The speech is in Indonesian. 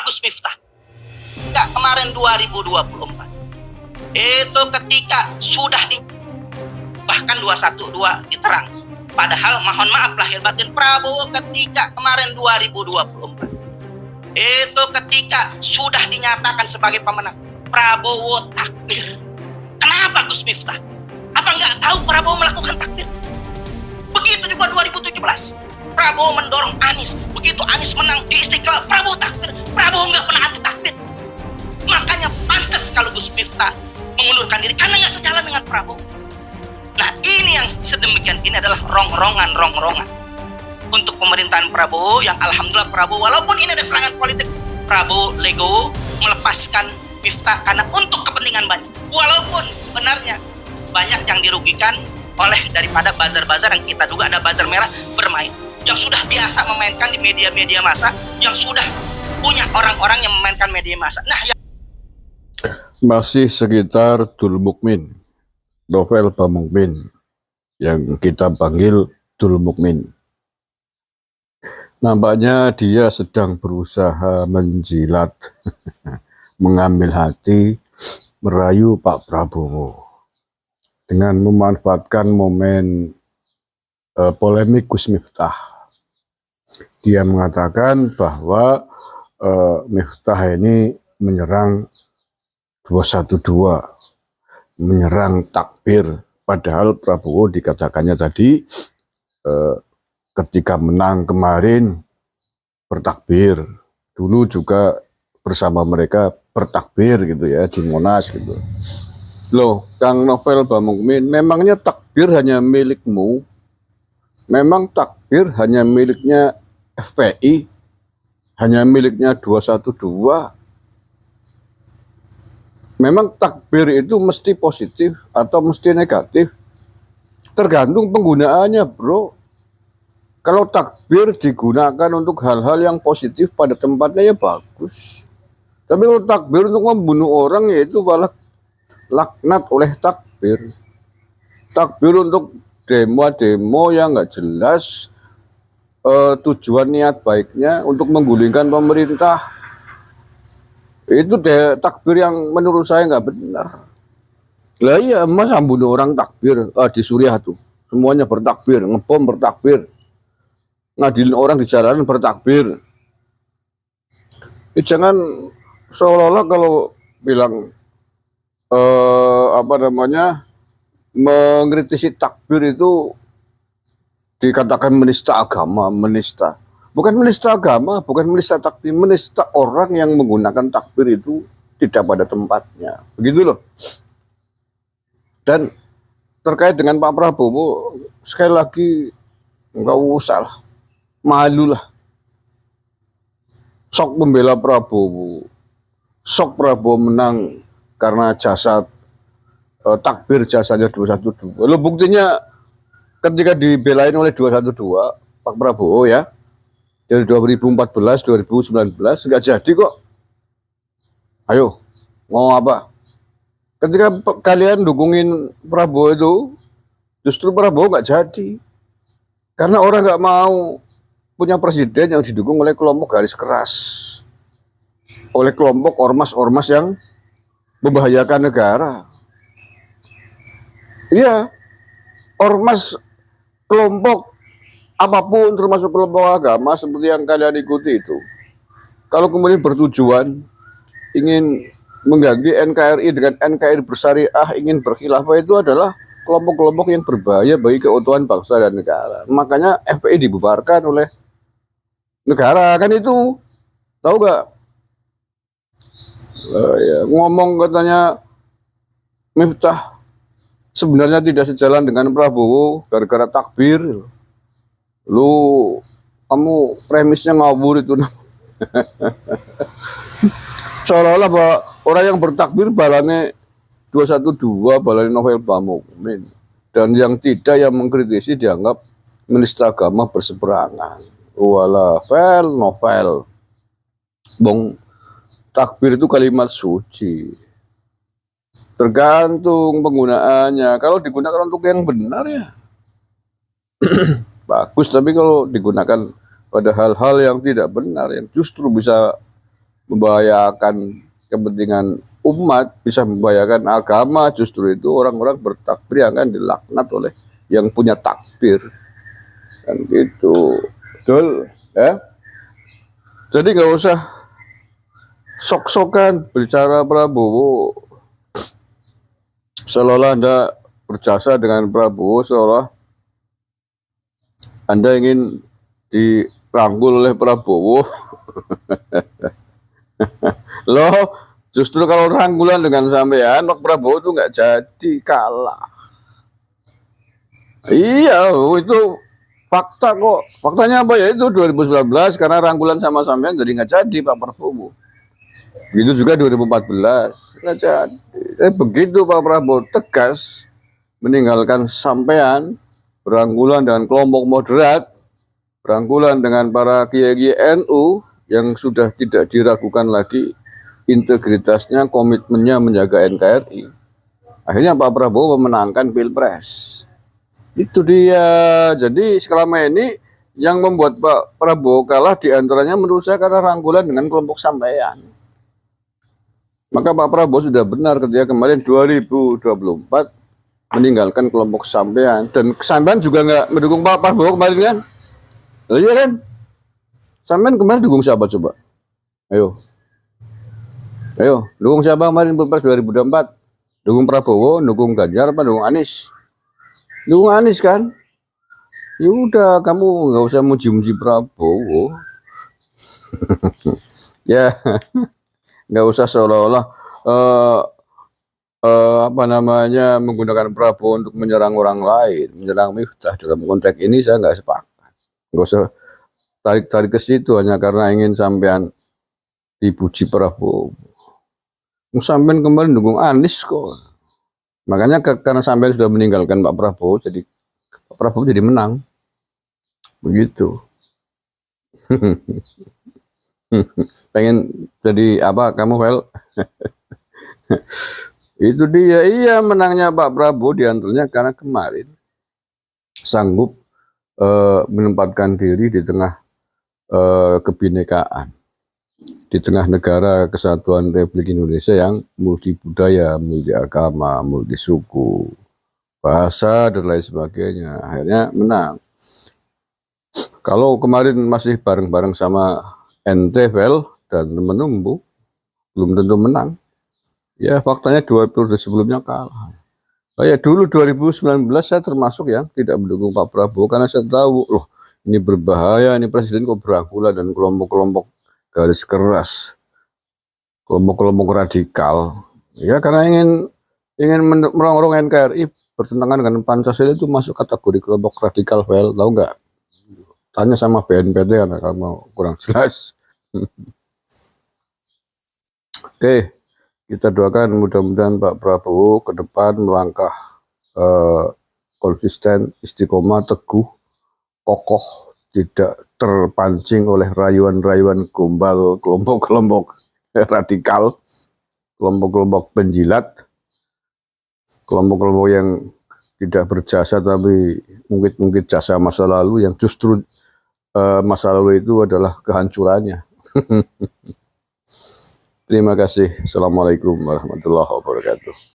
Gus Miftah? Enggak, kemarin 2024. Itu ketika sudah bahkan 212 diterang. Padahal mohon maaf lahir batin Prabowo ketika kemarin 2024. Itu ketika sudah dinyatakan sebagai pemenang. Prabowo takbir. Kenapa Gus Miftah? Apa nggak tahu Prabowo melakukan takbir? Begitu juga 2017. Prabowo mendorong Anies. Begitu Anies menang di Istiqlal, Prabowo takbir. Prabowo nggak pernah anti takbir. Makanya pantas kalau Gus Miftah mengundurkan diri karena nggak sejalan dengan Prabowo. Nah ini yang sedemikian, ini adalah rongrongan untuk pemerintahan Prabowo yang alhamdulillah Prabowo walaupun ini ada serangan politik, Prabowo legowo melepaskan Miftah karena untuk kepentingan banyak. Walaupun sebenarnya banyak yang dirugikan oleh daripada buzzer-buzzer yang kita duga ada buzzer merah bermain, yang sudah biasa memainkan di media-media massa, yang sudah punya orang-orang yang memainkan media massa. Nah yang masih sekitar Dul Mukmin, Novel Bamukmin, yang kita panggil Dul Mukmin. Nampaknya dia sedang berusaha menjilat, mengambil hati, merayu Pak Prabowo dengan memanfaatkan momen polemik Gus Miftah. Dia mengatakan bahwa Miftah ini menyerang 212, menyerang takbir, padahal Prabowo dikatakannya tadi ketika menang kemarin bertakbir, dulu juga bersama mereka bertakbir gitu ya di Monas gitu. Loh, Kang Novel Bamukmin, memangnya takbir hanya milikmu? Memang takbir hanya miliknya FPI? Hanya miliknya 212? Memang takbir itu mesti positif atau mesti negatif? Tergantung penggunaannya, bro. Kalau takbir digunakan untuk hal-hal yang positif pada tempatnya ya bagus. Tapi kalau takbir untuk membunuh orang ya itu malah laknat oleh takbir. Takbir untuk demo-demo yang nggak jelas tujuan niat baiknya untuk menggulingkan pemerintah. Itu takbir yang menurut saya nggak benar. Lah iya, masa bunuh orang takbir di Suriah tuh. Semuanya bertakbir, ngebom bertakbir. Ngadilin orang di jalanan bertakbir. Jangan seolah-olah kalau bilang mengkritisi takbir itu dikatakan menista agama, menista. Bukan menista agama, bukan menista takbir, menista orang yang menggunakan takbir itu tidak pada tempatnya. Begitu loh. Dan terkait dengan Pak Prabowo, sekali lagi nggak usah lah, malu lah. Sok membela Prabowo, sok Prabowo menang karena jasad takbir jasanya 212. Lo buktinya ketika dibelain oleh 212 Pak Prabowo ya, dari 2014, 2019 nggak jadi kok. Ayo, mau apa? Ketika kalian dukungin Prabowo itu, justru Prabowo nggak jadi. Karena orang nggak mau punya presiden yang didukung oleh kelompok garis keras. Oleh kelompok ormas-ormas yang membahayakan negara. Iya, ormas kelompok apapun termasuk kelompok agama seperti yang kalian ikuti itu, kalau kemudian bertujuan ingin mengganti NKRI dengan NKRI bersyariah, ingin berkhilafah, itu adalah kelompok-kelompok yang berbahaya bagi keutuhan bangsa dan negara. Makanya FPI dibubarkan oleh negara, kan itu tahu gak? Ya, ngomong katanya Miftah sebenarnya tidak sejalan dengan Prabowo gara-gara takbir. Lu kamu premisnya ngawur itu. Seolah-olah bahwa orang yang bertakbir balane 212, balane Novel Bamukmin, dan yang tidak, yang mengkritisi dianggap menista agama berseberangan. Walah novel bong, takbir itu kalimat suci, tergantung penggunaannya. Kalau digunakan untuk yang benar ya bagus, tapi kalau digunakan pada hal-hal yang tidak benar, yang justru bisa membahayakan kepentingan umat, bisa membahayakan agama, justru itu orang-orang bertakbir akan dilaknat oleh yang punya takbir. Kan gitu. Betul, ya. Jadi nggak usah sok-sokan bicara Prabowo seolah Anda berjasa dengan Prabowo, seolah Anda ingin dirangkul oleh Prabowo. Loh, justru kalau rangkulan dengan sampean, Pak Prabowo itu nggak jadi, kalah. Iya, itu fakta kok. Faktanya apa ya, itu 2019 karena rangkulan sama sampean jadi nggak jadi Pak Prabowo. Begitu juga 2014 nggak jadi. Begitu Pak Prabowo tegas meninggalkan sampean, berangkulan dengan kelompok moderat, berangkulan dengan para kiai NU yang sudah tidak diragukan lagi integritasnya, komitmennya menjaga NKRI. Akhirnya Pak Prabowo memenangkan Pilpres. Itu dia. Jadi selama ini yang membuat Pak Prabowo kalah diantaranya menurut saya karena rangkulan dengan kelompok sampean. Maka Pak Prabowo sudah benar ketika kemarin 2024 meninggalkan kelompok sampean, dan sampean juga nggak mendukung Pak Prabowo kemarin kan? Iya kan? Sampean kemarin dukung siapa coba? Ayo, dukung siapa kemarin Pilpres 2024? Dukung Prabowo, dukung Ganjar, apa dukung Anies? Dukung Anies kan? Ya udah, kamu nggak usah muji-muji Prabowo. Ya, nggak usah seolah-olah menggunakan Prabowo untuk menyerang orang lain, menyerang Miftah. Dalam konteks ini saya nggak sepakat. Nggak usah tarik-tarik ke situ hanya karena ingin sampean dipuji Prabowo. Sampean kemarin dukung Anies kok. Makanya karena sampean sudah meninggalkan Pak Prabowo, jadi Pak Prabowo jadi menang. Begitu. Pengen jadi apa kamu, Vel? Itu dia. Iya, menangnya Pak Prabowo diantaranya karena kemarin sanggup menempatkan diri di tengah kebinekaan, di tengah negara kesatuan Republik Indonesia yang multi budaya, multi agama, multi suku, bahasa dan lain sebagainya. Akhirnya menang. Kalau kemarin masih bareng-bareng sama NTVL dan teman-teman, belum tentu menang. Ya, faktanya 2 periode sebelumnya kalah. Dulu 2019 saya termasuk yang tidak mendukung Pak Prabowo karena saya tahu, loh, ini berbahaya, ini presiden kok berangkulan dan kelompok-kelompok garis keras, kelompok-kelompok radikal. Ya, karena ingin merongrong NKRI bertentangan dengan Pancasila itu masuk kategori kelompok radikal, Vel, tahu nggak? Tanya sama BNPT karena kamu kurang jelas. Oke, kita doakan mudah-mudahan Pak Prabowo ke depan melangkah konsisten, istiqomah, teguh, kokoh, tidak terpancing oleh rayuan-rayuan gombal kelompok-kelompok radikal, kelompok-kelompok penjilat, kelompok-kelompok yang tidak berjasa tapi mungkin jasa masa lalu, yang justru masa lalu itu adalah kehancurannya. Terima kasih. Assalamualaikum warahmatullahi wabarakatuh.